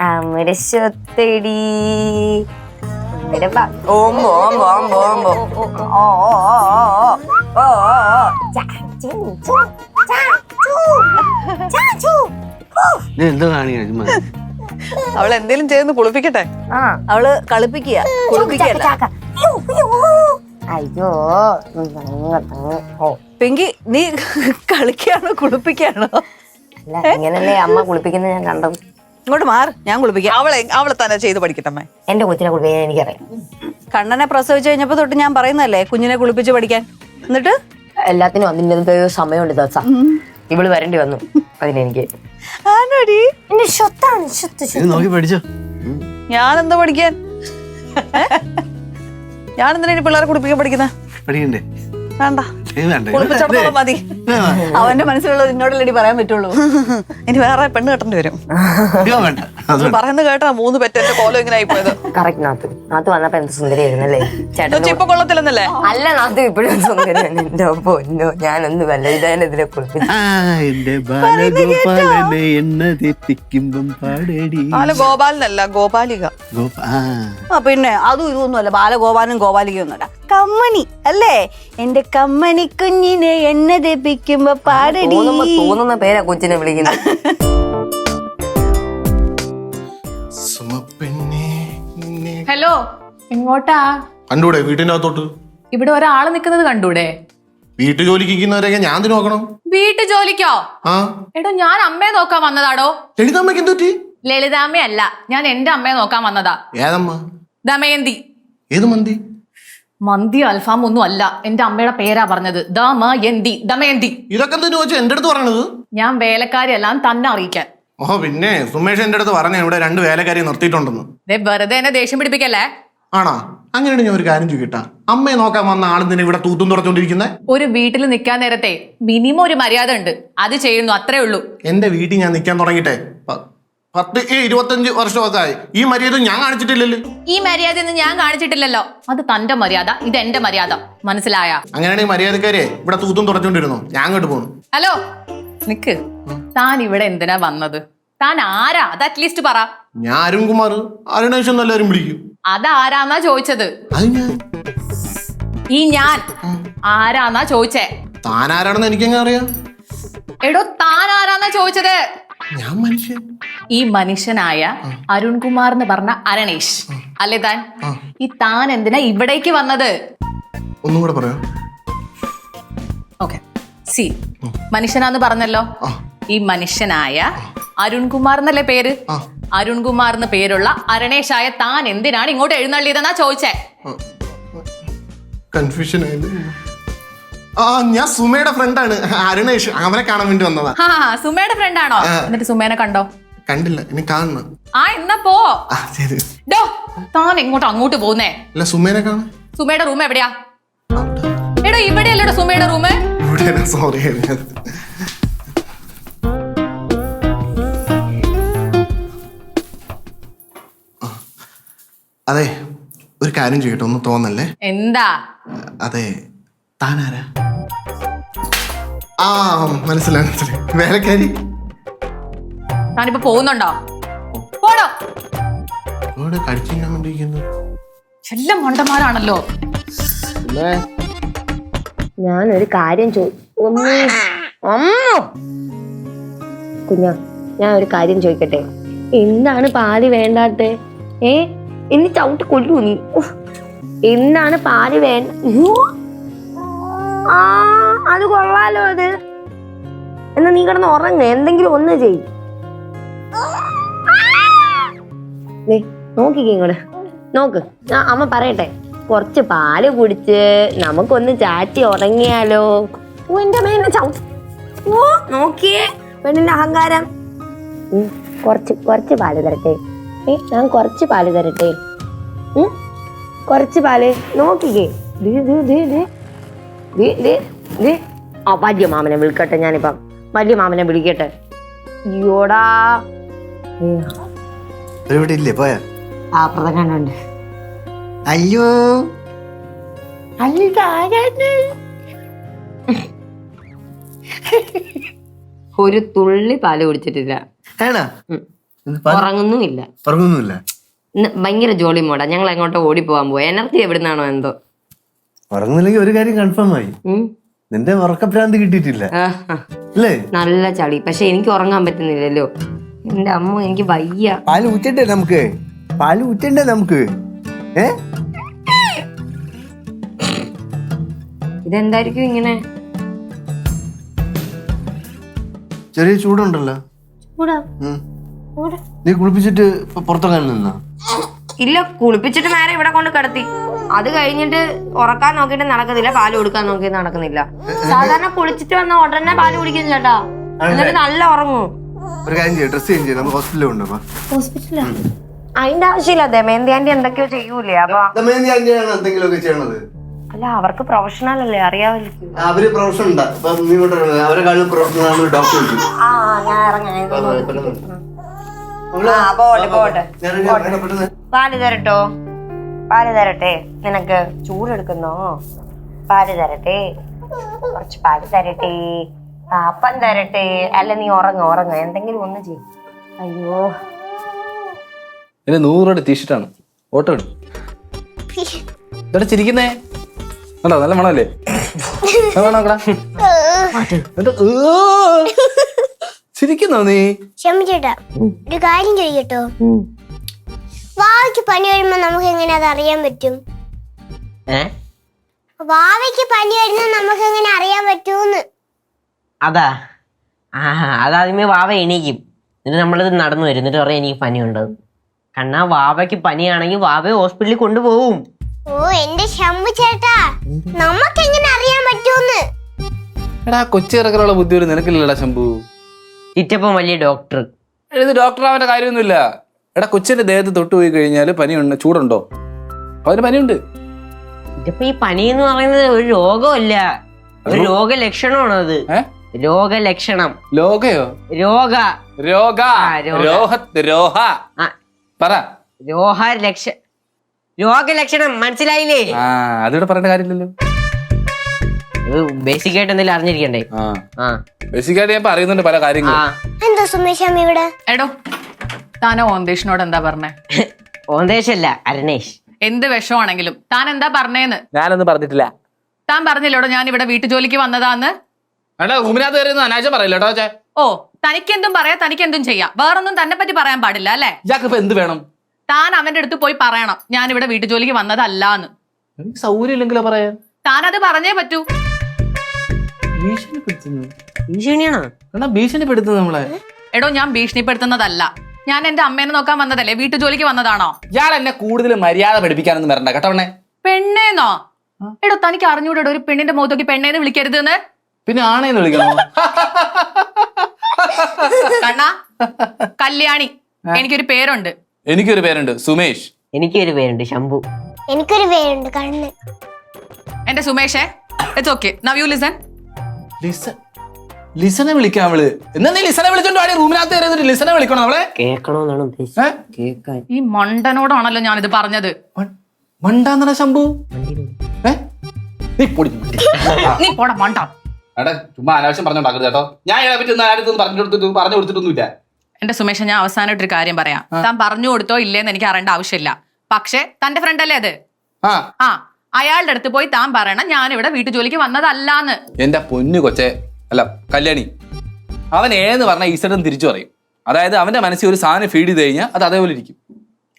അമ്മയുടെ സ്വത്തടി അമ്മയുടെ ഓമ്പോ ഓമ്പോ ഓമ്പോ ഓമ്പോ ഓ ഓ ഓ ഓ എന്തോ കാണിക്കണം അവൾ എന്തേലും ചെയ്ത് കുളിപ്പിക്കട്ടെ. അവള് കളിപ്പിക്കുക, കുളിപ്പിക്കല്ല. അയ്യോ പിങ്കി, നീ കളിക്കാണോ കുളിപ്പിക്കാണോ? അല്ല ഇങ്ങനല്ലേ അമ്മ കുളിപ്പിക്കുന്നത് ഞാൻ കണ്ടത്. ഇങ്ങോട്ട് മാറ്, ഞാൻ കുളിപ്പിക്കാം. അവളെ തന്നെ ചെയ്ത് പഠിക്കട്ടമ്മേ. എന്റെ കൊച്ചിനെ കുളിപ്പിക്കാൻ എനിക്കറിയാം. കണ്ണനെ പ്രസവിച്ചു കഴിഞ്ഞപ്പോ തൊട്ട് ഞാൻ പറയുന്നല്ലേ കുഞ്ഞിനെ കുളിപ്പിച്ച് പഠിക്കാൻ. എന്നിട്ട് എല്ലാത്തിനും അതിൻ്റെ സമയമുണ്ട് ദിവസം. ഇവള് വരേണ്ടി വന്നു അതിനെനിക്ക്. ആണോടി? എന്റെ സ്വത്താണ്, സ്വത്ത്. നോക്കി പഠിച്ചോ. ഞാനെന്താ പഠിക്കാൻ? ഞാനെന്തിനാ പിള്ളേരെ കുളിപ്പിക്കാൻ പഠിക്കുന്ന? പഠിക്കണ്ടേ? വേണ്ട, കുളിപ്പിച്ചോളം മതി. അവന്റെ മനസ്സിലുള്ളത് എന്നോടല്ലടി പറയാൻ പറ്റുള്ളൂ. ഇനി വേറെ പെണ്ണ് കെട്ടേണ്ടി വരും. പറയുന്നത് കേട്ടാ 3 പെറ്റന്റെ കോലം ഇങ്ങനെ ആയിപ്പോയത്. കറക്റ്റ് നാത്ത്. നാത്ത് വന്നപ്പോ എന്ത് സുന്ദരിയായിരുന്നല്ലേ ചേട്ടൻ. ഇപ്പൊ കൊള്ളത്തില്ലെന്നല്ലേ? അല്ല നാത്ത് ഇപ്പോഴും സുന്ദരിയാണ്. എന്റെ പൊന്നോ, ഞാനൊന്ന് വല്ല ഇതാനെതിരെ കുളിപ്പിച്ചു. ബാലഗോപാലനല്ല, ഗോപാലിക. പിന്നെ അതും ഇതൊന്നും അല്ല, ബാലഗോപാലനും ഗോപാലികയും ഒന്നുമല്ല, കമ്മണി അല്ലേ? എന്റെ കമ്മണി കുഞ്ഞിനെ എണ്ണ തെപ്പിക്കുമ്പോ പാടടി. തോന്നുന്ന പേരാ കൊച്ചിനെ വിളിക്കുന്നത്. ഹലോ, എങ്ങോട്ടാ? കണ്ടൂടെ വീട്ടിന്റെ അകത്തോട്ട്? ഇവിടെ ഒരാള് നിക്കുന്നത് കണ്ടൂടെ? വീട്ടു ജോലിക്ക് ഇരിക്കുന്നവരെയൊക്കെ ഞാൻ നോക്കണം. വീട്ടു ജോലിക്കോ? ആ എടോ, ഞാൻ അമ്മയെ നോക്കാൻ വന്നതാടോ. ലളിതാമ്മയ്ക്ക് എന്ത് പറ്റി? ലളിതാമ്മയല്ല, ഞാൻ എന്റെ അമ്മയെ നോക്കാൻ വന്നതാ. ഏതമ്മ? ദമയന്തി. ഏത് മന്തി? മന്തി അൽഫാം ഒന്നും അല്ല, എന്റെ അമ്മയുടെ പേരാ പറഞ്ഞത്. ദമയന്തി, ദമയന്തി. ഇതൊക്കെ എന്തിനു വെച്ചാൽ എന്റെ അടുത്ത് പറയണത്? ഞാൻ വേലക്കാരിയെല്ലാം തന്നെ അറിയിക്കാൻ. ഓ പിന്നെ സുമേഷ് എന്റെ അടുത്ത് പറഞ്ഞ ഇവിടെ 2 വേലക്കാരിയെ നിർത്തിയിട്ടുണ്ടെന്ന്. വെറുതെ എന്നെ ദേഷ്യം പിടിപ്പിക്കല്ലേ. ആണോ? അങ്ങനെയാണ് ഞാൻ ഒരു കാര്യം ചോദിക്കട്ടാ, അമ്മയെ നോക്കാൻ വന്ന ആളെന്തിനാ ഇവിടെ തൂത്തും തുറച്ചോണ്ടിരിക്കുന്നേ? ഒരു വീട്ടിൽ നിൽക്കാൻ നേരത്തെ മിനിമം ഒരു മര്യാദ ഉണ്ട്, അത് ചെയ്യുന്നു, അത്രേ ഉള്ളൂ. എന്റെ വീട്ടിൽ ഞാൻ നിൽക്കാൻ തുടങ്ങിട്ടെ 10-25 വർഷമൊക്കെ ആയി. ഈ മര്യാദ ഞാൻ കാണിച്ചിട്ടില്ലല്ലോ. ഈ മര്യാദ ഒന്നും ഞാൻ കാണിച്ചിട്ടില്ലല്ലോ. അത് തന്റെ മര്യാദ, ഇത് എന്റെ മര്യാദ, മനസ്സിലായ? അങ്ങനെയാണെങ്കിൽ മര്യാദക്കാരെ ഇവിടെ തൂത്തും തുറച്ചോണ്ടിരുന്നോ? ഞാൻ അങ്ങോട്ട് പോണു. ഹലോ, നിക്ക്. താൻ ഇവിടെ എന്തിനാ വന്നത്? താൻ ആരാ? അത് അറ്റ്ലീസ്റ്റ് പറ. ഞാൻ അരുൺകുമാർ, അരുണേഷ് എന്ന് എല്ലാവരും വിളിക്കും. അതാരാന്നാ ചോദിച്ചത്? അത് ഞാൻ. ഈ ഞാൻ ആരാന്നാ ചോദിച്ചേ? താൻ ആരാണെന്ന് എനിക്കെങ്ങനെ അറിയാം? എടോ, താൻ ആരാന്നാ ചോദിച്ചത്? ഞാൻ മനുഷ്യൻ. ഈ മനുഷ്യനായ അരുൺകുമാർ എന്ന് പറഞ്ഞ അരണേഷ് അല്ലേ താൻ? ഈ താൻ എന്തിനാ ഇവിടേക്ക് വന്നത്? ഒന്നും കൂടെ പറയാം. ഓക്കെ, സി, മനുഷ്യനാന്ന് പറഞ്ഞല്ലോ. ഈ മനുഷ്യനായ അരുൺകുമാർ എന്നല്ലേ പേര്? അരുൺകുമാർ എന്ന് പേരുള്ള അരണേഷായ താൻ എന്തിനാണ് ഇങ്ങോട്ട് എഴുന്നള്ളിയതെന്നാ ചോദിച്ചേ? കൺഫ്യൂഷൻ ആയത്. ഞാൻ സുമയുടെ ഫ്രണ്ടാണ് അരുണേഷ്, അവനെ കാണാൻ വേണ്ടി വന്നതാ. സുമയുടെ ഫ്രണ്ട് ആണോ? എന്നിട്ട് സുമേനെ കണ്ടോ? കണ്ടില്ല, ഇനി കാണണം. എന്നാ പോ. ശരി. താൻ എങ്ങോട്ട് അങ്ങോട്ട് പോകുന്നേ? അല്ല സുമേനെ കാണാൻ. സുമയുടെ റൂം എവിടെയാ? എടോ, ഇവിടെയല്ലേടോ സുമയുടെ റൂം. സോറി. അതെ, ഒരു കാര്യം ചെയ്യട്ടെ, ഒന്ന് തോന്നല്ലേ? എന്താ? അതെ, താനാരാ? മനസ്സിലായി. വേലക്കാരി. താനിപ്പോ പോകുന്നുണ്ടോ? പോടോ. കഴിച്ചിരിക്കാൻ വേണ്ടിയിരിക്കുന്നു. എല്ലാം മണ്ടന്മാരാണല്ലോ. ഞാനൊരു കാര്യം കുഞ്ഞാ, ഞാൻ ഒരു കാര്യം ചോദിക്കട്ടെ? എന്താണ് പാല് വേണ്ടാത്തെ? എന്നെ ചവിട്ടി കൊല്ലൂ നീ. എന്താണ് പാല് വേണ്ട? അത് കൊള്ളാലോ. അത് എന്നാ നീ കിടന്ന് ഉറങ്ങ, എന്തെങ്കിലും ഒന്ന് ചെയ്. നോക്കിക്കേ ഇങ്ങോട്ട് നോക്ക്. അമ്മ പറയട്ടെ, കുറച്ച് പാല് കുടിച്ച് നമുക്കൊന്ന് ചാറ്റി ഉറങ്ങിയാലോ? എന്റെ മേലെ ചവിട്ടി. നോക്കിയേ പെണ്ണിന്റെ അഹങ്കാരം. കുറച്ച് പാല് തരട്ടെ? ഞാൻ കുറച്ച് പാല് തരട്ടെ? കുറച്ച് പാല്. നോക്കിക്കേ. വലിയ മാമനെ വിളിക്കട്ടെ. ഞാനിപ്പം വലിയ മാമനെ വിളിക്കട്ടെ. അയ്യോടാ, ഇവിടെ ഇല്ലേ? പോയാ? പ്രധാനുണ്ട്. അയ്യോ, ഒരു തുള്ളി പാല് കുടിച്ചിട്ടില്ല. ആണോ? ഉറങ്ങുന്നുമില്ല. ഉറങ്ങുന്നില്ല. ഇന്ന് ഭയങ്കര ജോളി മോഡാ. ഞങ്ങൾ എങ്ങോട്ടോ ഓടിപ്പോവാൻ പോയി. എനർജി എവിടുന്നാണോ എന്തോ. ഉറങ്ങുന്നില്ലെങ്കിൽ ഒരു കാര്യം കൺഫേം ആയി, നിന്റെ ഉറക്കഭ്രാന്തി കിട്ടിയിട്ടില്ല അല്ലേ? നല്ല ചളി. പക്ഷെ എനിക്ക് ഉറങ്ങാൻ പറ്റുന്നില്ലല്ലോ. എന്റെ അമ്മ, എനിക്ക് വയ്യ. പാല് ഊറ്റണ്ടേ നമുക്ക്? പാല് ഊറ്റണ്ടേ നമുക്ക്? ഇതെന്തായിരിക്കും ഇങ്ങനെ? ചെറിയ ചൂടുണ്ടല്ലോ. നീ കുളിപ്പിച്ചിട്ട് പുറത്തിറങ്ങാൻ നിന്നാ? ഇല്ല, കുളിപ്പിച്ചിട്ട് നേരെ ഇവിടെ കൊണ്ട് കിടത്തി. അത് കഴിഞ്ഞിട്ട് ഉറക്കാൻ നോക്കിയിട്ട് നടക്കുന്നില്ല, പാല് കൊടുക്കാൻ നോക്കിയിട്ട് നടക്കുന്നില്ല. സാധാരണ കുളിച്ചിട്ട് വന്ന ഉടനെ പാല് കുടിക്കുന്നു ചേട്ടാ, എന്നിട്ട് നല്ല ഉറങ്ങും. ഒരു കാര്യം ചെയ്യാം, ഡ്രസ് ചേഞ്ച് ചെയ്യാം, നമുക്ക് ഹോസ്പിറ്റലിൽ കൊണ്ടുപോകാം. ഹോസ്പിറ്റലാ? അതിന്റെ ആവശ്യമില്ല. ദമയന്തി ആന്റി എന്തൊക്കെയോ ചെയ്യൂലേ. അപ്പൊ എന്തെങ്കിലുമൊക്കെ ചെയ്യണത് അല്ല, അവർക്ക് പ്രൊഫഷണൽ അല്ലേ, അറിയാമായിരിക്കും. അവര് പ്രൊഫഷണൽ ഉണ്ടാ. അവരെ കാര്യം പ്രൊഫഷണൽ ഡോക്ടർ. ആ, ഞാൻ ഇറങ്ങാം. പാല് തരട്ടോ? പാല് തരട്ടെ? നിനക്ക് ചൂടെടുക്കുന്നോ? പാല് തരട്ടെ? കുറച്ച് പാല് തരട്ടെ? അപ്പം തരട്ടെ? അല്ല, നീ ഉറങ്ങ എന്തെങ്കിലും ഒന്ന് ചെയ്യും. അയ്യോ, 100 രൂപയുടെ ടീഷർട്ടാണ്. ഓട്ടോ ഇതോടെ ചിരിക്കുന്നേ കണ്ടോ? നല്ല മണല്ലേ? ചിരിക്കുന്നോ നീ? ക്ഷമിച്ചേട്ടാ, ഒരു കാര്യം ചോദിക്കട്ടോ? വാവയ്ക്ക് പനി വരുമ്പോ നമുക്ക് എങ്ങനെ അത് അറിയാൻ പറ്റും? വാവയ്ക്ക് പനി വരുന്ന നമുക്ക് എങ്ങനെ അറിയാൻ പറ്റൂന്ന്? അതാദ്യമേ വാവ എണീക്കും, എന്നിട്ട് നമ്മളിത് നടന്നു വരും, എന്നിട്ട് പറയാം എനിക്ക് പനിയുണ്ട്. കണ്ണാ, വാവയ്ക്ക് പനിയാണെങ്കിൽ വാവയെ ഹോസ്പിറ്റലിൽ കൊണ്ടുപോകും. ഓ എന്റെ ശംഭു ചേട്ടാ, നമുക്ക് എങ്ങനെ അറിയാൻ പറ്റൂന്ന്? എടാ, കൊച്ചിറക്കലുള്ള ബുദ്ധി ഒരു നിനക്കില്ലടാ ശംഭു. ചിറ്റപ്പം വലിയ ഡോക്ടർ. ഇത് ഡോക്ടർ ആവേണ്ട കാര്യമൊന്നുമില്ല. എടാ, കൊച്ചിന്റെ ദേഹത്ത് തൊട്ടുപോയി കഴിഞ്ഞാൽ പനിയുണ്ട്, ചൂടുണ്ടോ? അപ്പൊ അതിന് പനിയുണ്ട്. ഇതിപ്പോ ഈ പനി എന്ന് പറയുന്നത് ഒരു രോഗമല്ല, ഒരു രോഗലക്ഷണമാണ്. അത് രോഗലക്ഷണം. ലോകയോ? രോഗ രോഗ രോഹ പറ. രോഗലക്ഷണം മനസ്സിലായില്ലേ? അതിവിടെ പറയേണ്ട കാര്യമില്ലല്ലോ. ബേസിക് ആയിട്ട് എന്തെങ്കിലും അറിഞ്ഞിരിക്കണ്ടേ? ബേസിക് ആയിട്ട് ഞാൻ പറയുന്നുണ്ട് പല കാര്യങ്ങളും. എന്താ സുമേഷാമ്മ ഇവിടെ? എടോ, താൻ ഓന്തേഷിനോട് എന്താ പറഞ്ഞേ? ഓന്തേഷല്ല, അരണേഷ്. എന്ത് വിഷമാണെങ്കിലും താൻ എന്താ പറഞ്ഞേന്ന്? ഞാനൊന്നും പറഞ്ഞിട്ടില്ല. താൻ പറഞ്ഞില്ലോടോ ഞാൻ ഇവിടെ വീട്ടു ജോലിക്ക് വന്നതാന്ന്? റൂമിനകത്ത് കയറി അനാവശ്യം പറയില്ല കേട്ടോ. ഓ, തനിക്കെന്തും പറയാ, തനിക്കെന്തും ചെയ്യാം, വേറൊന്നും തന്നെ പറ്റി പറയാൻ പാടില്ല അല്ലേ? ഇയാൾക്കിപ്പോ എന്ത് വേണം? താൻ അവന്റെ അടുത്ത് പോയി പറയണം ഞാൻ ഇവിടെ വീട്ടു ജോലിക്ക് വന്നതല്ലാന്ന്. സൗകര്യം ഇല്ലെങ്കിലോ പറയാൻ? താൻ അത് പറഞ്ഞേ പറ്റൂ. ഭീഷണിപ്പെടുത്തുന്നു നമ്മളെ. എടോ, ഞാൻ ഭീഷണിപ്പെടുത്തുന്നതല്ല, ഞാൻ എന്റെ അമ്മേനെ നോക്കാൻ വന്നതല്ലേ, വീട്ടു ജോലിക്ക് വന്നതാണോ? ഇയാൾ എന്നെ കൂടുതൽ മര്യാദ പഠിപ്പിക്കാനൊന്നും വരണ്ട കേട്ടോ. പെണ്ണേന്നോ? എടോ, തനിക്ക് അറിഞ്ഞൂടോ ഒരു പെണ്ണിന്റെ മുഖത്തോക്കി പെണ്ണേന്ന് വിളിക്കരുത് എന്ന്? പിന്നെ ആണേന്ന് വിളിക്കണോ? കണ്ണാ, കല്യാണി. എനിക്കൊരു പേരുണ്ട്. എനിക്കൊരു പേരുണ്ട്, സുമേഷ്. എനിക്കൊരു പേരുണ്ട്, ശംഭു. എനിക്കൊരു പേരുണ്ട്, കണ്ണ്. എന്റെ സുമേഷേ, it's okay. Now you listen. ലിസനെ വിളിക്കാം അവള്. എന്നാ നീ ലിസനെ വിളിച്ചോണ്ട് വാടി. റൂമിനകത്ത് കയറിയിട്ട് ലിസനെ വിളിക്കണം അവളെ. കേൾക്കണോന്നാണ് ഉദ്ദേശിച്ചത്. ഈ മണ്ടനോടാണല്ലോ ഞാനിത് പറഞ്ഞത്. മണ്ടാന്നറ ശംഭു. നീ പോടാ മണ്ട. എടാ, ചുമ്മാ അനാവശ്യം പറഞ്ഞോണ്ടാക്കരുത് കേട്ടോ. ഞാൻ ഇതിനെ പറ്റി പറഞ്ഞു കൊടുത്തിട്ടൊന്നുമില്ല. എന്റെ സുമേഷ, ഞാൻ അവസാനമായിട്ടൊരു കാര്യം പറയാം. താൻ പറഞ്ഞു കൊടുത്തോ ഇല്ലേന്ന് എനിക്ക് അറിയേണ്ട ആവശ്യമില്ല. പക്ഷെ തന്റെ ഫ്രണ്ട് അല്ലേ അത്? അയാളുടെ അടുത്ത് പോയി താൻ പറയണം ഞാൻ ഇവിടെ വീട്ടു ജോലിക്ക് വന്നതല്ലാന്ന്. എന്റെ പൊന്നു കൊച്ചെ, അല്ല കല്യാണി, അവൻ ഏന്ന് പറഞ്ഞാൽ ഈസഡും തിരിച്ചു പറയും. അതായത് അവന്റെ മനസ്സിൽ ഒരു സാധനം ഫീഡ് ചെയ്ത് കഴിഞ്ഞാൽ അത് അതേപോലെ ഇരിക്കും.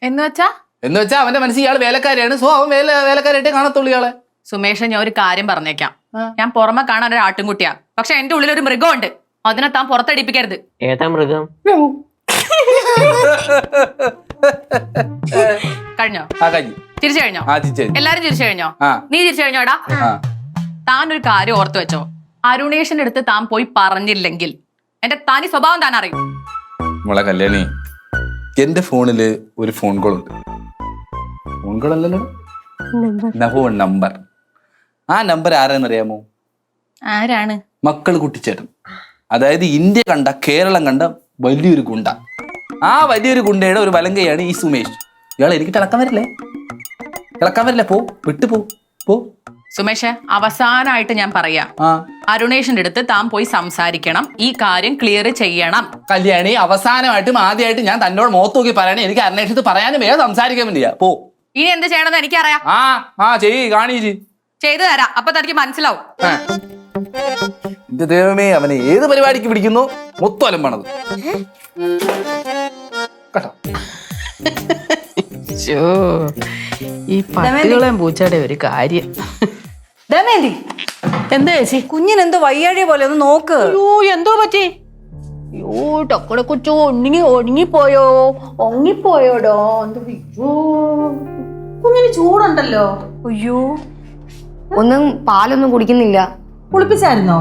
എന്ന് വെച്ചാ അവന്റെ മനസ്സിൽ ഇയാൾ വേലക്കാരിയാണ്. സോ അവൻ വേലക്കാരായിട്ടേ കാണത്തുള്ളൂ ഇയാളെ. സുമേഷ, ഞാൻ ഒരു കാര്യം പറഞ്ഞേക്കാം. ഞാൻ പുറമെ കാണാൻ ഒരു ആട്ടുംകുട്ടിയാ, പക്ഷെ എന്റെ ഉള്ളിൽ ഒരു മൃഗമുണ്ട്. അതിനെ താൻ പുറത്തടിപ്പിക്കരുത്. ഏതാ മൃഗം? കഴിഞ്ഞോ? തിരിച്ചു കഴിഞ്ഞോ? എല്ലാരും തിരിച്ചു കഴിഞ്ഞോ? നീ തിരിച്ചു കഴിഞ്ഞോടാ? താൻ ഒരു കാര്യം ഓർത്തു വെച്ചോ, അരുണേഷിന്റെ അടുത്ത് താൻ പോയി പറഞ്ഞില്ലെങ്കിൽ എന്റെ തനി സ്വഭാവം താൻ അറിയും. മോളെ കല്യാണി, എന്റെ ഫോണില് ഒരു ഫോൺ കോൾ ഉണ്ട്. ഫോൺ കോൾ അല്ലല്ലോ, നമ്പർ. ആ നമ്പർ ആരാന്നറിയാമോ? ആരാണ്? മക്കൾ കുട്ടിച്ചേട്ടൻ. അതായത് ഇന്ത്യ കണ്ട, കേരളം കണ്ട വലിയൊരു ഗുണ്ട. ആ വലിയൊരു ഗുണ്ടയുടെ ഒരു വലങ്കയാണ് ഈ സുമേഷ്. ഇയാൾ എനിക്ക് തിളക്കാൻ വരില്ലേ? പോ, വിട്ടു പോ. സുമേഷ്, അവസാനമായിട്ട് ഞാൻ പറയാം, ആ അരുണേഷിന്റെ അടുത്ത് താൻ പോയി സംസാരിക്കണം, ഈ കാര്യം ക്ലിയർ ചെയ്യണം. കല്യാണി, അവസാനമായിട്ടും ആദ്യമായിട്ട് ഞാൻ തന്നോട് മുഖത്ത് നോക്കി പറയണേ, എനിക്ക് അന്വേഷിച്ച് പറയാനും വേഗം സംസാരിക്കാൻ വേണ്ടിയാ. പോ. ഇനി എന്ത് ചെയ്യണമെന്ന് എനിക്കറിയാം. ചെയ്യ്, കാണിച്ച് ചെയ്തു തരാം, അപ്പൊ തനിക്ക് മനസ്സിലാവും. എന്റെ ദൈവമേ, അവനെ ഏത് പരിപാടിക്ക് പിടിക്കുന്നു മൊത്തം അലമ്പാണത് കേട്ടോ. ഈ പട്ടികളെയും പൂച്ചയുടെ ഒരു കാര്യം. ദമയന്തി, എന്താ ചേച്ചി? കുഞ്ഞിനെന്തോ വയ്യാഴിയ പോലെ ഒന്ന് നോക്ക്. അയ്യോ, എന്തോ പറ്റി? അയ്യോ, ടക്കടെ കൊച്ചു ഒടുങ്ങിപ്പോയോ? ഒങ്ങിപ്പോയോടോ? എന്തോ? അയ്യോ, കുഞ്ഞിന് ചൂടുണ്ടല്ലോ. അയ്യോ, ഒന്നും പാലൊന്നും കുടിക്കുന്നില്ല. കുളിപ്പിച്ചായിരുന്നോ?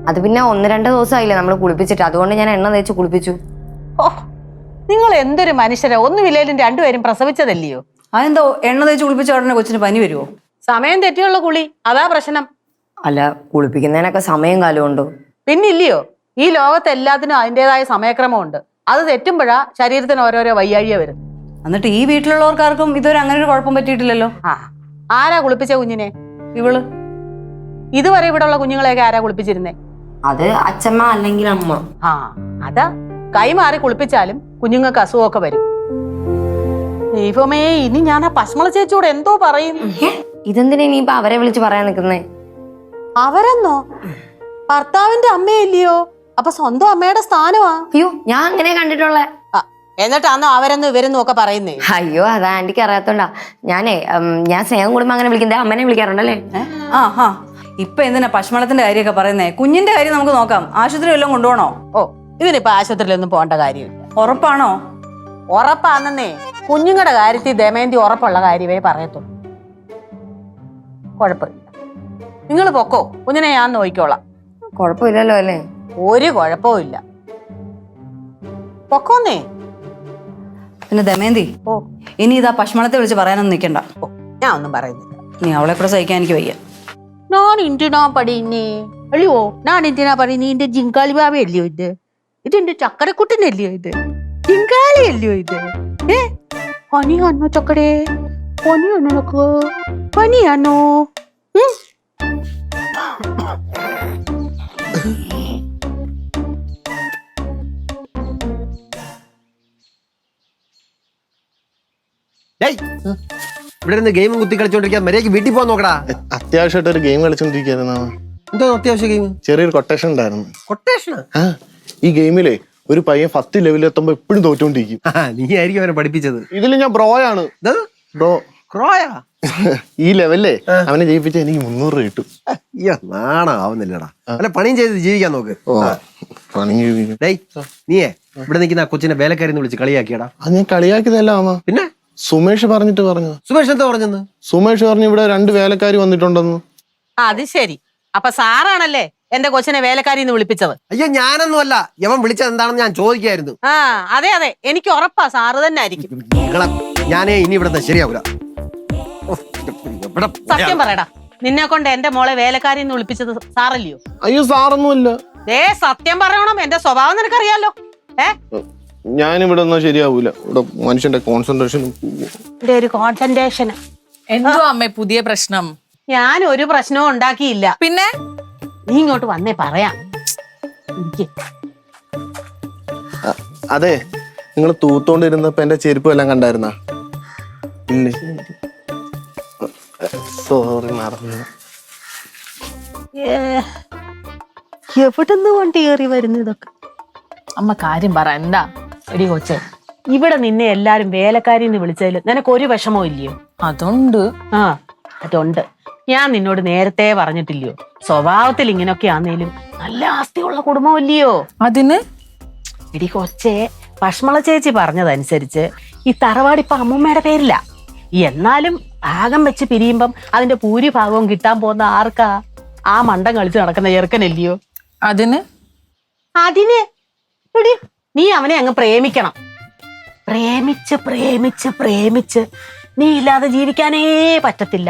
അത് പിന്നെ 1-2 ദിവസമായില്ലേ നമ്മൾ കുളിപ്പിച്ചിട്ട്, അതുകൊണ്ട് ഞാൻ എണ്ണ തേച്ച് കുളിപ്പിച്ചു. ഓ, നിങ്ങൾ എന്തൊരു മനുഷ്യരാ. ഒന്നുമില്ലേലും രണ്ടുപേരും പ്രസവിച്ചതല്ലയോ? അതെന്തോ എണ്ണ തേച്ച് കുളിപ്പിച്ച ഉടനെ കൊച്ചിന് പനി വരുമോ? സമയം തെറ്റിയുള്ള കുളി, അതാ പ്രശ്നം. അല്ല, കുളിപ്പിക്കുന്നതിനൊക്കെ സമയം കാലമുണ്ടോ? പിന്നില്ലയോ, ഈ ലോകത്ത് എല്ലാത്തിനും അതിൻ്റെതായ സമയക്രമമുണ്ട്. അത് തെറ്റുമ്പോഴാ ശരീരത്തിന് ഓരോരോ വയ്യാഴിയ വരും. എന്നിട്ട് ഈ വീട്ടിലുള്ളവർക്കാർക്കും ഇതുവരെ അങ്ങനെ ഒരു കുഴപ്പം പറ്റിയിട്ടില്ലല്ലോ. ആരാ കുളിപ്പിച്ച കുഞ്ഞിനെ? ഇവള്. ഇതുവരെ ഇവിടെ ഉള്ള കുഞ്ഞുങ്ങളെയൊക്കെ ആരാ കുളിപ്പിച്ചിരുന്നേ? അത് അച്ഛമ്മ അല്ലെങ്കിൽ അമ്മ. അതാ, കൈമാറി കുളിപ്പിച്ചാലും കുഞ്ഞുങ്ങൾക്ക് അസുഖമൊക്കെ വരും. ദൈവമേ, ഇനി ഞാൻ ആ പശ്മള ചേച്ചിയോട് എന്തോ പറയും. ഇതെന്തിനാ ഇനിയിപ്പൊ അവരെ വിളിച്ച് പറയാൻ നിൽക്കുന്നേ? അവരെന്നോ? ഭർത്താവിന്റെ അമ്മയില്ലയോ? അപ്പൊ സ്വന്തം അമ്മയുടെ സ്ഥാനമാ. അയ്യോ, ഞാൻ അങ്ങനെ കണ്ടിട്ടുള്ളേ. എന്നിട്ടാന്നോ അവരെന്നും ഇവരെന്നും ഒക്കെ പറയുന്നേ? അയ്യോ, അതാ ആന്റിക്ക് അറിയാത്തോണ്ടാ. ഞാൻ സ്നേഹം കൂടുമ്പോ അങ്ങനെ വിളിക്കുന്നത്, അമ്മനെ വിളിക്കാറുണ്ടല്ലേ. ഇപ്പൊ എന്തിനാ പശ്മളത്തിന്റെ കാര്യമൊക്കെ പറയുന്നേ? കുഞ്ഞിന്റെ കാര്യം നമുക്ക് നോക്കാം. ആശുപത്രി വല്ലതും കൊണ്ടുപോകണോ? ഓ, ഇതിനിപ്പോ ആശുപത്രിയിലൊന്നും പോകേണ്ട കാര്യമില്ല. ഉറപ്പാണോ? ഉറപ്പാണെന്നേ. കുഞ്ഞുങ്ങളുടെ കാര്യത്തിൽ ദമയന്തി ഉറപ്പുള്ള കാര്യമേ പറയത്തുള്ളൂ. കുഴപ്പമില്ല, നിങ്ങൾ പൊക്കോ, കുഞ്ഞിനെ ഞാൻ നോക്കിക്കോളാം. കുഴപ്പമില്ലല്ലോ അല്ലേ? ഒരു കുഴപ്പവും ഇല്ല, പൊക്കോന്നേ. പിന്നെ ദമയന്തി, ഇനി ഇതാ പശ്മളത്തെ വിളിച്ച് പറയാനൊന്നും നിൽക്കണ്ട. ഞാൻ ഒന്നും പറയുന്നില്ല. നീ അവളെ കൂടെ സഹിക്കാൻ എനിക്ക് വയ്യ. ഞാൻ എന്തിനാ പഠിക്കുന്നേ? അല്ലയോ, ഞാൻ എന്തിനാ പറയുന്നേ? എന്റെ ജിങ്കാളി ബാബയല്ലയോ ഇത്? ഇതെന്റെ ചക്കരക്കുട്ടനല്ലയോ ഇത്? ജിങ്കാളി അല്ലയോ ഇത്? പനിയാണോ ചക്കടേ? പനിയാണോ നോക്ക്? പനിയാണോ? ഇവിടെ ഇരുന്ന് ഗെയിമും കുത്തി കളിച്ചോണ്ടിരിക്കാൻ മര്യാദക്ക് വീട്ടിൽ പോകാൻ നോക്കടാ. അത്യാവശ്യമായിട്ട് ഒരു ഗെയിം കളിച്ചോണ്ടിരിക്കുന്നു. എന്തോ അത്യാവശ്യ ഗെയിം? ചെറിയൊരു കൊട്ടേഷൻ ഉണ്ടായിരുന്നു. കൊട്ടേഷനാ? ഈ ഗെയിമിലെ ഒരു പയ്യൻ 10 ലെവലിൽ എത്തുമ്പോ എപ്പോഴും തോറ്റോണ്ടിരിക്കും. നീ ആയിരിക്കും അവനെ പഠിപ്പിച്ചത്. ഇതിൽ ഞാൻ ബ്രോയാണ്. ബ്രോ ക്രോയാ? ഈ ലെവലിലെ അവനെ ജയിപ്പിച്ച എനിക്ക് 300 രൂപ കിട്ടും. അയ്യോ, നാണാവുന്നില്ലടാ. അല്ല, പണിയും ചെയ്ത് ജീവിക്കാൻ നോക്ക്. നീയേ ഇവിടെ നിൽക്കുന്ന ആ കൊച്ചിനെ വേലക്കാരിന്ന് വിളിച്ച് കളിയാക്കിയടാ. അത് ഞാൻ കളിയാക്കിയതല്ല അമ്മ. പിന്നെ സുമേഷ് പറഞ്ഞിട്ട് പറഞ്ഞു. സുമേഷ് എന്താ പറഞ്ഞെന്ന്? സുമേഷ് പറഞ്ഞു ഇവിടെ 2 വേലക്കാരി വന്നിട്ടുണ്ടെന്ന്. അത് ശരി. അപ്പൊ സാറാണല്ലേ എന്റെ കൊച്ചിനെ വേലക്കാരിന്ന് വിളിപ്പിച്ചത്? അയ്യോ, ഞാനൊന്നും അല്ല. യവൻ വിളിച്ചത് എന്താണെന്ന് ഞാൻ ചോദിക്കായിരുന്നു. അതെ അതെ, എനിക്ക് ഉറപ്പാ സാറ് തന്നെ ആയിരിക്കും. ഞാനേ ഇനി ഇവിടുത്തെ ശരിയാവൂല. സത്യം പറയടാ, നിന്നെ കൊണ്ട് എന്റെ മോളെ വേലക്കാരിന്ന് വിളിപ്പിച്ചത് സാറല്ലയോ? അയ്യോ, സാറൊന്നുമില്ല. സത്യം പറയണം, എന്റെ സ്വഭാവം നിനക്കറിയാലോ. ഞാനിവിടെ ഒന്നും ശരിയാവൂല. ഇവിടെ മനുഷ്യന്റെ കോൺസെൻട്രേഷൻ ഒരു കോൺസെൻട്രേഷൻ. എന്തോ അമ്മേ പുതിയ പ്രശ്നം? ഞാൻ ഒരു പ്രശ്നവും ഉണ്ടാക്കിയില്ല. പിന്നെ നീ ഇങ്ങോട്ട് വന്നേ പറയാം. അതെ, നിങ്ങൾ തൂത്തോണ്ടിരുന്നപ്പോ എന്റെ ചെരുപ്പ് എല്ലാം കണ്ടായിരുന്ന? ഇല്ല, സോറി, മറന്നു. എവിടുന്ന് കൊണ്ട് കയറി വരുന്നു ഇതൊക്കെ? അമ്മ കാര്യം പറ, എന്താ? എടി കൊച്ചെ, ഇവിടെ നിന്നെ എല്ലാരും വേലക്കാരിന്ന് വിളിച്ചതിൽ നിനക്ക് ഒരു വിഷമവും ഇല്ലയോ? അതുണ്ട്. അതുണ്ട്. ഞാൻ നിന്നോട് നേരത്തെ പറഞ്ഞിട്ടില്ലയോ, സ്വഭാവത്തിൽ ഇങ്ങനൊക്കെ ആന്നേലും നല്ല ആസ്തിയുള്ള കുടുംബമില്ലയോ? അതിന് എടി കൊച്ചെ, പശ്മള ചേച്ചി പറഞ്ഞതനുസരിച്ച് ഈ തറവാടിപ്പ അമ്മൂമ്മയുടെ പേരില്ല. എന്നാലും ഭാഗം വെച്ച് പിരിയുമ്പം അതിന്റെ ഭൂരിഭാഗവും കിട്ടാൻ പോകുന്ന ആർക്കാ? ആ മണ്ടം കളിച്ച് നടക്കുന്ന ചെറുക്കനല്ലയോ? അതിന് എടി, നീ അവനെ അങ്ങ് പ്രേമിക്കണം. പ്രേമിച്ച് പ്രേമിച്ച് പ്രേമിച്ച് നീ ഇല്ലാതെ ജീവിക്കാനേ പറ്റത്തില്ല.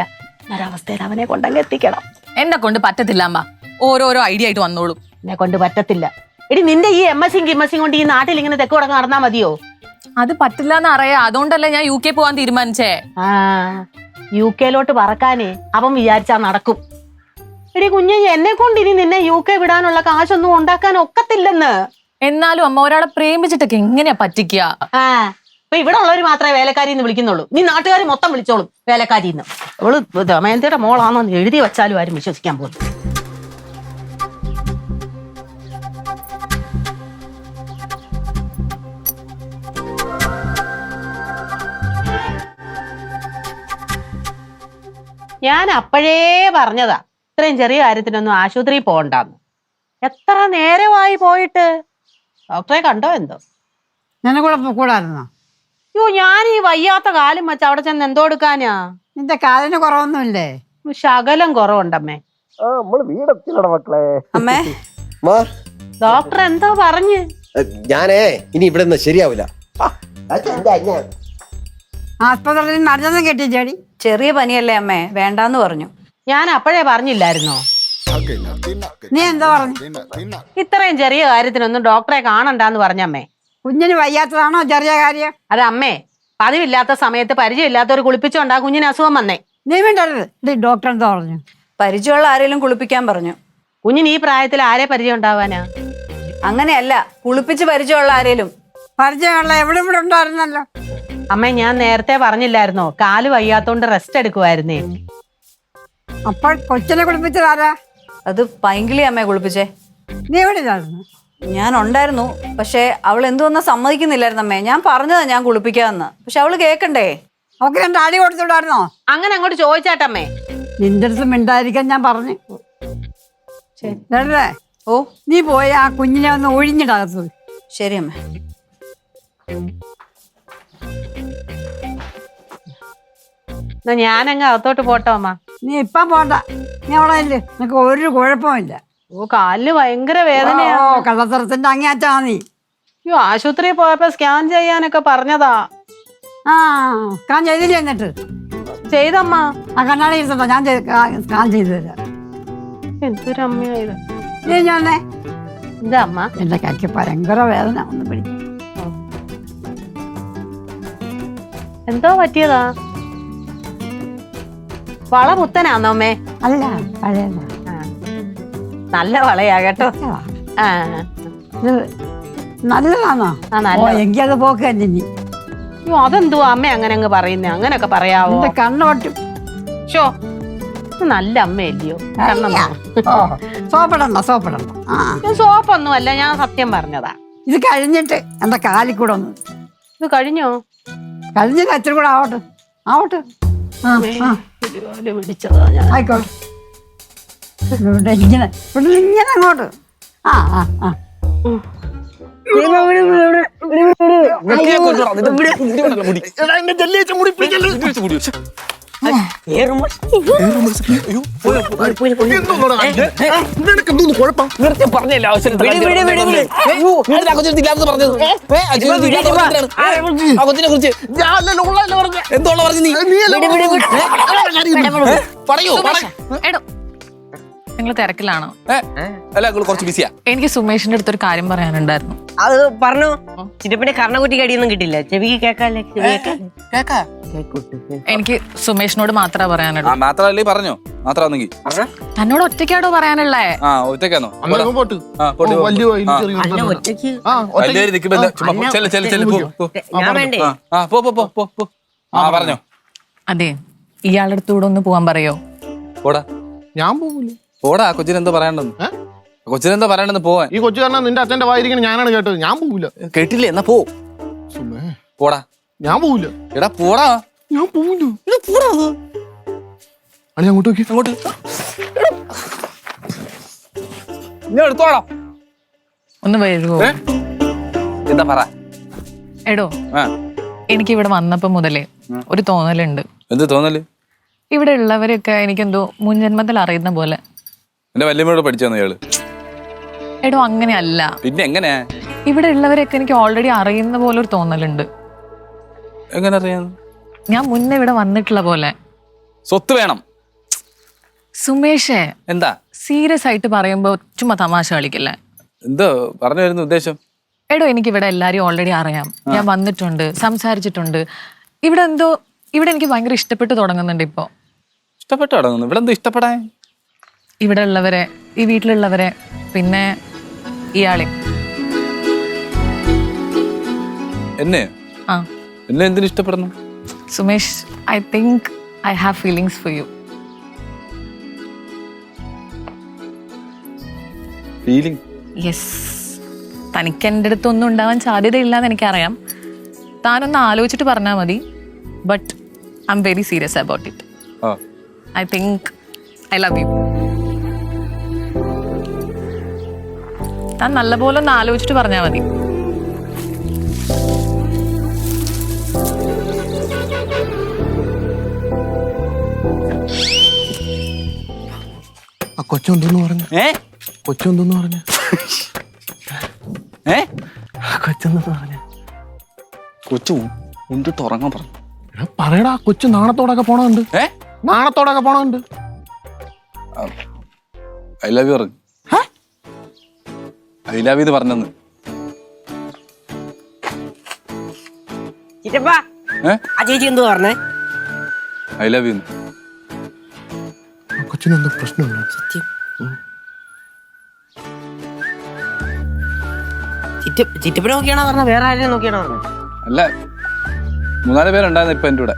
ഒരവസ്ഥയിൽ അവനെ കൊണ്ടങ്ങ് എത്തിക്കണം. എന്നെ കൊണ്ട് പറ്റത്തില്ല അമ്മ, ഓരോരോ ഐഡിയ ആയിട്ട് വന്നോളൂ. എന്നെ കൊണ്ട് പറ്റത്തില്ല. എടി, നിന്റെ ഈ എംഎസ്സിയും കിമ്മസിയും കൊണ്ട് ഈ നാട്ടിൽ ഇങ്ങനെ തെക്ക് വടക്ക് നടന്നാ മതിയോ? അത് പറ്റില്ല എന്ന് അറിയാം, അതുകൊണ്ടല്ലേ ഞാൻ UK പോവാൻ തീരുമാനിച്ചേ. UK പറക്കാനേ അവൻ വിചാരിച്ചാ നടക്കും. എടി കുഞ്ഞെ, എന്നെ കൊണ്ട് ഇനി നിന്നെ UK വിടാനുള്ള കാശൊന്നും ഉണ്ടാക്കാൻ ഒക്കത്തില്ലെന്ന്. എന്നാലും അമ്മ ഒരാളെ പ്രേമിച്ചിട്ടൊക്കെ എങ്ങനെയാ പറ്റിക്കുക? ഇപ്പൊ ഇവിടെ ഉള്ളവര് മാത്രമേ വേലക്കാരിന്ന് വിളിക്കുന്നുള്ളൂ. നീ നാട്ടുകാർ മൊത്തം വിളിച്ചോളും വേലക്കാരിന്ന്. അവള് ദമയന്തിയുടെ മോളാണോ എഴുതി വെച്ചാലും ആരും വിശ്വസിക്കാൻ പോകും. ഞാൻ അപ്പോഴേ പറഞ്ഞതാ ഇത്രയും ചെറിയ കാര്യത്തിനൊന്നും ആശുപത്രിയിൽ പോകണ്ടെന്ന്. എത്ര നേരമായി പോയിട്ട്? ഡോക്ടറെ കണ്ടോ എന്തോ? നിന്നെ കൂടായിരുന്നോ? അയ്യോ, ഞാൻ ഈ വയ്യാത്ത കാലം വെച്ച് അവിടെ ചെന്ന് എന്തോ എടുക്കാനാ? നിന്റെ കാലിന് കുറവൊന്നുമില്ലേ? ശകലം കുറവുണ്ടമ്മേ. അമ്മേ, ഡോക്ടർ എന്തോ പറഞ്ഞ്? ഞാനേ ഇനി ഇവിടെ നിന്ന് ശരിയാവില്ല. ആസ്പത്രിയിൽ നടന്നതും കെട്ടിച്ചേടി. ചെറിയ പനിയല്ലേ അമ്മേ, വേണ്ടാന്ന് പറഞ്ഞു. ഞാൻ അപ്പോഴേ പറഞ്ഞില്ലായിരുന്നോ? നീ എന്താ പറഞ്ഞു? ഇത്രയും ചെറിയ കാര്യത്തിനൊന്നും ഡോക്ടറെ കാണണ്ടെന്ന് പറഞ്ഞമ്മേ. കുഞ്ഞിന് വയ്യാത്തതാണോ ചെറിയ കാര്യം? അത് അമ്മേ, പതിവില്ലാത്ത സമയത്ത് പരിചയമില്ലാത്തവർ കുളിപ്പിച്ചോണ്ടാ കുഞ്ഞിന് അസുഖം വന്നേ. നീ വേണ്ടത്. ഡോക്ടർ എന്താ പറഞ്ഞു? പരിചയമുള്ള ആരെങ്കിലും കുളിപ്പിക്കാൻ പറഞ്ഞു. കുഞ്ഞിന് ഈ പ്രായത്തിൽ ആരെ പരിചയം ഉണ്ടാവാനാ? അങ്ങനെയല്ല, കുളിപ്പിച്ച് പരിചയമുള്ള ആരെങ്കിലും. പരിചയമുള്ള എവിടെ ഇവിടെ ഉണ്ടായിരുന്നല്ലോ. അമ്മേ, ഞാൻ നേരത്തെ പറഞ്ഞില്ലായിരുന്നോ കാല് വയ്യാത്തോണ്ട് റെസ്റ്റ് എടുക്കുവായിരുന്നേ. അപ്പോൾ കൊച്ചിനെ കുളിപ്പിച്ചതാരാ? അത് പൈങ്കിളി അമ്മയെ കുളിപ്പിച്ചേ. നീ എവിടെ ഉണ്ടായിരുന്നു? ഞാൻ ഉണ്ടായിരുന്നു, പക്ഷെ അവൾ എന്തുവന്നാ സമ്മതിക്കുന്നില്ലായിരുന്നു അമ്മേ. ഞാൻ പറഞ്ഞതാ ഞാൻ കുളിപ്പിക്കാന്ന്, പക്ഷെ അവള് കേക്കണ്ടേ. അവക്ക് 2 അടി കൊടുത്തിട്ടായിരുന്നോ? അങ്ങനെ അങ്ങോട്ട് ചോദിച്ചാട്ടമ്മേ. നിന്റെ അടുത്ത് മിണ്ടായിരിക്കാൻ ഞാൻ പറഞ്ഞു. ശരി, ഓ നീ പോയി ആ കുഞ്ഞിനെ ഒന്ന് ഒഴിഞ്ഞിടകത്തു. ശരി അമ്മേ. എന്നാ ഞാനങ്ങ് അകത്തോട്ട് പോട്ടോ അമ്മ. നീ ഇപ്പം പോണ്ട, നീ അവിടെ ഇല്ലേ, നിനക്ക് ഒരു കുഴപ്പമില്ല. ഓ, കാലിന് ഭയങ്കര വേദനയാ. കള്ളത്തരത്തിന്റെ അങ്ങേറ്റാ നീ. അയ്യോ, ആശുപത്രിയിൽ പോയപ്പോ സ്കാൻ ചെയ്യാനൊക്കെ പറഞ്ഞതാ. ആ സ്കാൻ ചെയ്തില്ലേ? എന്നിട്ട് ചെയ്തമ്മ. ആ കണ്ണാടി ഇരുത്തോ, ഞാൻ സ്കാൻ ചെയ്തു തരാം. എന്തൊരമ്മയായത്. നീ ഞാനേ എന്താ അമ്മ? എന്റെ കൈക്ക് ഭയങ്കര വേദന. ഒന്ന് പിടിക്കും. എന്തോ പറ്റിയതാ? വള പുത്തനാന്നോ അമ്മേ? അല്ല, പഴയതാ. നല്ല വളയാ കേട്ടോ. ആ, ഇത് നല്ലതാണോ? എങ്കിൽ അത് പോക്ക് തന്നെ. നീ അയ്യോ, അതെന്തുവാ അമ്മ അങ്ങനെ അങ്ങ് പറയുന്നേ? അങ്ങനൊക്കെ പറയാവോ? എന്റെ കണ്ണ് പൊട്ടും. ഷോ, നല്ല അമ്മയല്ലയോ? സോപ്പിടണ്ട, സോപ്പിടണ്ട. സോപ്പൊന്നും അല്ല, ഞാൻ സത്യം പറഞ്ഞതാ. ഇത് കഴിഞ്ഞിട്ട് എന്റെ കാലിൽ കൂടെ ഒന്ന്. ഇത് കഴിഞ്ഞോ? കഴിഞ്ഞിട്ട് അച്ഛനും കൂടെ ആവട്ടെ, ആവട്ടെ. പിടിച്ചതാ ഞാൻ. ആയിക്കോട്ടെ. ഇവിടെ ഇങ്ങനെ അങ്ങോട്ട്. ആ ആ ആ എടോ, നിങ്ങൾ തിരക്കിലാണോ? അല്ല, കുറച്ച് ബിസിയാ. എനിക്ക് സുമേഷിന്റെ അടുത്തൊരു കാര്യം പറയാനുണ്ടായിരുന്നു. അത് പറഞ്ഞു. ചിറ്റപ്പിന്റെ കർണകുട്ടിക്ക് അടിയൊന്നും കിട്ടില്ല. ചെവിക്ക് കേക്കാല്ലേ? എനിക്ക് സുമേഷിനോട് മാത്രമേ പറയാനുള്ളൂ. മാത്രല്ലേ പറഞ്ഞോ? മാത്രമാണെങ്കിൽ തന്നോട് ഒറ്റയ്ക്കാടോ പറയാനുള്ളേ? ആ, ഒറ്റയ്ക്കാണോ? ഒറ്റയ്ക്ക് ഞാൻ വേണ്ടേ? പറഞ്ഞോ. അതെ, ഇയാളുടെ അടുത്തൂടെ ഒന്ന് പോവാൻ പറയോ? പോടാ. ഞാൻ പോകൂല. പോടാ, കൊച്ചിനെന്തോ പറയണ്ടെന്ന്. കൊച്ചിനെന്തോ പറയണ്ടെന്ന് പോവാൻ. ഈ കൊച്ചു കാരണം നിന്റെ അച്ഛന്റെ വായിരിക്കണം ഞാനാണ് കേട്ടത്. ഞാൻ പോകൂല. കേട്ടില്ലേ? എന്നാ പോ. പോടാ. ഞാൻ പോകൂല. എടാ പോടാ. ഞാൻ പോകൂല. അളി അങ്ങോട്ട് നോക്കി. അങ്ങോട്ട് എടുത്തോളാം. ഒന്ന് വരുവോ? എന്താ പറ? എടോ, എനിക്ക് ഇവിടെ വന്നപ്പോ മുതലേ ഒരു തോന്നലുണ്ട്. എന്ത് തോന്നല്? ഇവിടെ ഉള്ളവരൊക്കെ എനിക്കെന്തോ മുൻജന്മത്തിൽ അറിയുന്ന പോലെ. എന്റെ വല്യമ്മയോട് പഠിച്ചു ഇയാള്. എടോ, അങ്ങനെയല്ല. പിന്നെ എങ്ങനെയാ? ഇവിടെ ഉള്ളവരൊക്കെ എനിക്ക് ഓൾറെഡി അറിയുന്ന പോലെ ഒരു തോന്നലുണ്ട്. എങ്ങനെ അറിയാം? ഞാൻ മുന്നേ ഇവിടെ വന്നിട്ടുള്ള പോലെ. സ്വത്ത് വേണം. സുമേഷേ, എന്താ സീരിയസ് ആയിട്ട് പറയുമ്പോ ചുമ്മാ തമാശ കളിക്കില്ലേ? എന്തോ പറഞ്ഞു വരുന്ന ഉദ്ദേശം? എടോ, എനിക്ക് ഇവിടെ എല്ലാരെയും ഓൾറെഡി അറിയാം. ഞാൻ വന്നിട്ടുണ്ട്, സംസാരിച്ചിട്ടുണ്ട്. ഇവിടെ എന്തോ ഇവിടെ എനിക്ക് ഭയങ്കര ഇഷ്ടപ്പെട്ട് തുടങ്ങുന്നുണ്ട് ഇപ്പൊ. ഇഷ്ടപ്പെട്ട് തുടങ്ങുന്നു. ഇവിടെ എന്താ ഇഷ്ടപ്പെടാൻ? ഇവിടെ ഉള്ളവരെ, ഈ വീട്ടിലുള്ളവരെ, പിന്നെ ഇയാളെ. എന്നെ ആ എന്നെ എന്തിനു ഇഷ്ടപ്പെടുന്നു? Sumesh, I think I have feelings for you. Feeling? Yes. തനിക്ക് എൻ്റെ അടുത്തൊന്നും ഉണ്ടാവാൻ സാധ്യതയില്ലെന്ന് എനിക്കറിയാം. താനൊന്ന് ആലോചിച്ചിട്ട് പറഞ്ഞാൽ മതി. But I am very serious about it. I think I love you. താൻ നല്ലപോലെ ഒന്ന് ആലോചിച്ചിട്ട് പറഞ്ഞാൽ മതി. ആ കൊച്ചെന്തെന്ന് പറഞ്ഞു? കൊച്ചെന്തെന്ന് പറഞ്ഞു? കൊച്ചെന്തെന്ന് പറഞ്ഞു? കൊച്ചു ഉണ്ട് തുറങ്ങാൻ പറഞ്ഞു. പറയടാ, കൊച്ചു നാണത്തോടൊക്കെ പോണുണ്ട്. നാണത്തോടൊക്കെ പോണുണ്ട്. ഐ ലവ് യു പറഞ്ഞു. ഐ ലവ് യു എന്ന് പറഞ്ഞെന്ന്. ചിറ്റപ്പാ, ആ ചേച്ചി എന്തു പറഞ്ഞേ? I love you. കൊച്ചിനെന്തോ പ്രശ്നമുണ്ടോ? ചിറ്റപ്പനെ നോക്കിയാണോ പറഞ്ഞ? വേറെ ആരെയും നോക്കിയാണോ പറഞ്ഞ? അല്ല, 3-4 പേരുണ്ടായിരുന്നു ഇപ്പൊ എന്റെ കൂടെ.